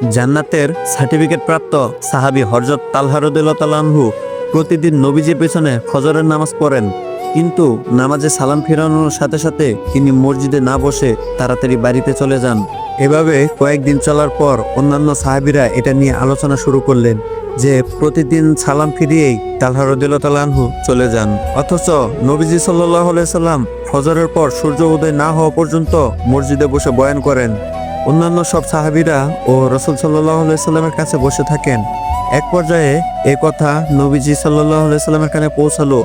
জান্নাতের সার্টিফিকেট প্রাপ্ত সাহাবী হযরত তালহা রাদিয়াল্লাহু তাআলা আনহু প্রতিদিন নবীজির পেছনে ফজরের নামাজ পড়েন, কিন্তু নামাজে সালাম ফিরানোর সাথে সাথে তিনি মসজিদে না বসে তাড়াতাড়ি বাড়িতে চলে যান। এভাবে কয়েকদিন চলার পর অন্যান্য সাহাবীরা এটা নিয়ে আলোচনা শুরু করলেন যে প্রতিদিন সালাম ফিরিয়েই তালহা রাদিয়াল্লাহু তাআলা আনহু চলে যান, অথচ নবীজি সাল্লাল্লাহু আলাইহি সাল্লাম ফজরের পর সূর্য উদয় না হওয়া পর্যন্ত মসজিদে বসে বয়ান করেন। অন্যান্য সব সাহাবীরা ও রাসূল সাল্লাল্লাহু আলাইহি সাল্লামের কাছে বসে থাকেন। এক পর্যায়ে এই কথা নবীজি সাল্লাল্লাহু আলাইহি সাল্লামের কানে পৌঁছালো।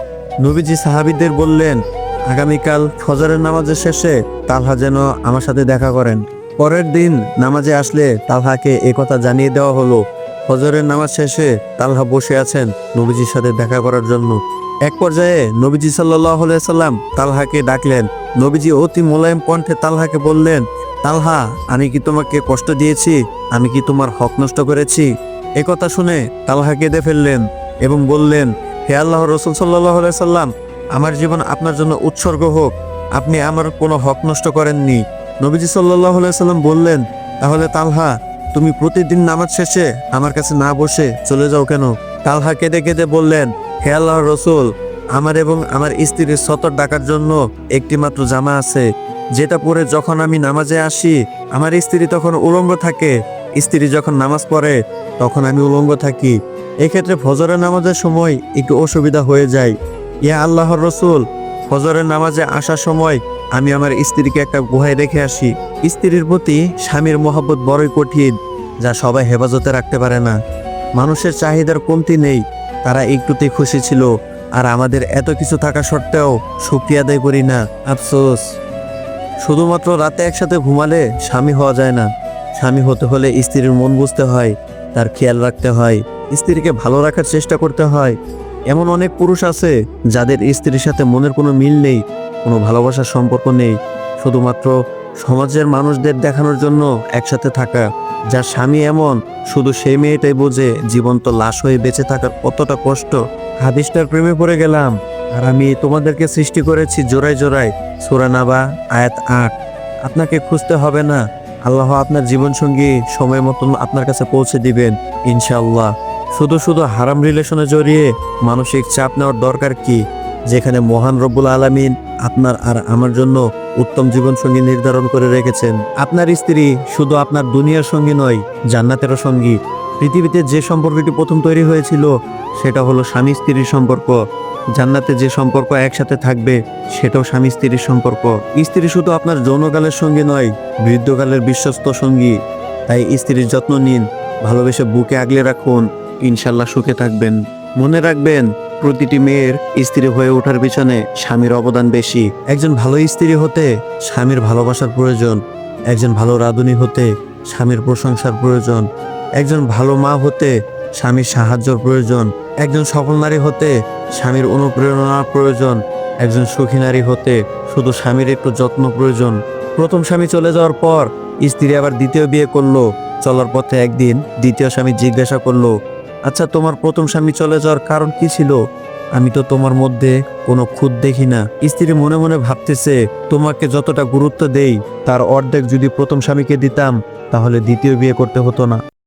নবীজি সাহাবীদের বললেন, আগামীকাল ফজরের নামাজের শেষে তালহা যেন আমার সাথে দেখা করেন। পরের দিন নামাজে আসলে তালহাকে এই কথা জানিয়ে দেওয়া হলো। ফজরের নামাজ শেষে তালহা বসে আছেন নবীজির সাথে দেখা করার জন্য। এক পর্যায়ে নবীজি সাল্লাল্লাহু আলাইহি সাল্লাম তালহাকে ডাকলেন। নবীজি অতি মোলায়েম কণ্ঠে তালহাকে বললেন, তালহা, আমি কি তোমাকে কষ্ট দিয়েছি? আমি কি তোমার হক নষ্ট করেছি? এ কথা শুনে তালহা কেঁদে ফেললেন এবং বললেন, হে আল্লাহর রাসূল সাল্লাল্লাহু আলাইহি সাল্লাম, আমার জীবন আপনার জন্য উৎসর্গ হোক, আপনি আমার কোনো হক নষ্ট করেননি। নবীজি সাল্লাল্লাহু আলাইহি সাল্লাম বললেন, তাহলে তালহা, তুমি প্রতিদিন নামাজ শেষে আমার কাছে না বসে চলে যাও কেন? তালহা কেঁদে কেঁদে বললেন, হে আল্লাহর রাসূল, আমার এবং আমার স্ত্রীর সতর ডাকার জন্য একটি মাত্র জামা আছে, যেটা পরে যখন আমি নামাজে আসি আমার স্ত্রী তখন উলঙ্গ থাকে, স্ত্রী যখন নামাজ পড়ে তখন আমি উলঙ্গ থাকি। এক্ষেত্রে ফজরের নামাজের সময় একটু অসুবিধা হয়ে যায়। ইয়া আল্লাহর রাসূল, ফজরের নামাজে আসার সময় আমি আমার স্ত্রীকে একটা গুহায় রেখে আসি। স্ত্রীর প্রতি স্বামীর মহব্বত বড়ই কঠিন, যা সবাই হেফাজতে রাখতে পারে না। মানুষের চাহিদার কমতি নেই, তারা একটুতেই খুশি ছিল, আর আমাদের এত কিছু থাকা সত্ত্বেও শুকরিয়া আদায় করি না। আফসোস, শুধুমাত্র রাতে একসাথে ঘুমালে স্বামী হওয়া যায় না। স্বামী হতে হলে স্ত্রীর মন বুঝতে হয়, তার খেয়াল রাখতে হয়, স্ত্রীকে ভালো রাখার চেষ্টা করতে হয়। এমন অনেক পুরুষ আছে যাদের স্ত্রীর সাথে মনের কোনো মিল নেই, কোনো ভালোবাসার সম্পর্ক নেই, শুধুমাত্র সমাজের মানুষদের দেখানোর জন্য একসাথে থাকা। যার স্বামী এমন, শুধু সেই মেয়েটাই বোঝে জীবন্ত লাশ হয়ে বেঁচে থাকার কতটা কষ্ট। হাদিসটার প্রেমে পড়ে গেলাম, আর আমি তোমাদেরকে সৃষ্টি করেছি জোড়ায় জোড়ায়। সূরা নাবা আয়াত ৮। আপনাকে খুঁজতে হবে না, আল্লাহ আপনার জীবনসঙ্গী সময় মতন আপনার কাছে পৌঁছে দিবেন ইনশাআল্লাহ। শুধু শুধু হারাম রিলেশনে জড়িয়ে মানসিক চাপ নেওয়ার দরকার কি, যেখানে মহান রব্বুল আলামিন আপনার আর আমার জন্য উত্তম জীবনসঙ্গী নির্ধারণ করে রেখেছেন। আপনার স্ত্রী শুধু আপনার দুনিয়ার সঙ্গী নয়, জান্নাতেরও সঙ্গী। পৃথিবীতে যে সম্পর্কটি প্রথম তৈরি হয়েছিল সেটা হলো স্বামী স্ত্রীর সম্পর্ক। জান্নাতে যে সম্পর্ক একসাথে থাকবে সেটাও স্বামী স্ত্রীর সম্পর্ক। স্ত্রী শুধু আপনার যৌনকালের সঙ্গী নয়, বৃদ্ধকালের বিশ্বস্ত সঙ্গী। তাই স্ত্রীর যত্ন নিন, ভালোবেসে বুকে আগলে রাখুন, ইনশাল্লাহ সুখে থাকবেন। মনে রাখবেন, প্রতিটি মেয়ের স্ত্রী হয়ে ওঠার পিছনে স্বামীর অবদান বেশি। একজন ভালো স্ত্রী হতে স্বামীর ভালোবাসার প্রয়োজন, একজন ভালো রাঁধুনি হতে স্বামীর প্রশংসার প্রয়োজন, একজন ভালো মা হতে স্বামীর সাহায্যের প্রয়োজন, একজন সফল নারী হতে স্বামীর অনুপ্রেরণার প্রয়োজন, একজন সুখী নারী হতে শুধু স্বামীর একটু যত্ন প্রয়োজন। প্রথম স্বামী চলে যাওয়ার পর স্ত্রী আবার দ্বিতীয় বিয়ে করলো। চলার পথে একদিন দ্বিতীয় স্বামী জিজ্ঞাসা করলো, আচ্ছা, তোমার প্রথম স্বামী চলে যাওয়ার কারণ কি ছিল? আমি তো তোমার মধ্যে কোনো খুঁত দেখি না। স্ত্রী মনে মনে ভাবতেছে, তোমাকে যতটা গুরুত্ব দেই তার অর্ধেক যদি প্রথম স্বামীকে দিতাম তাহলে দ্বিতীয় বিয়ে করতে হতো না।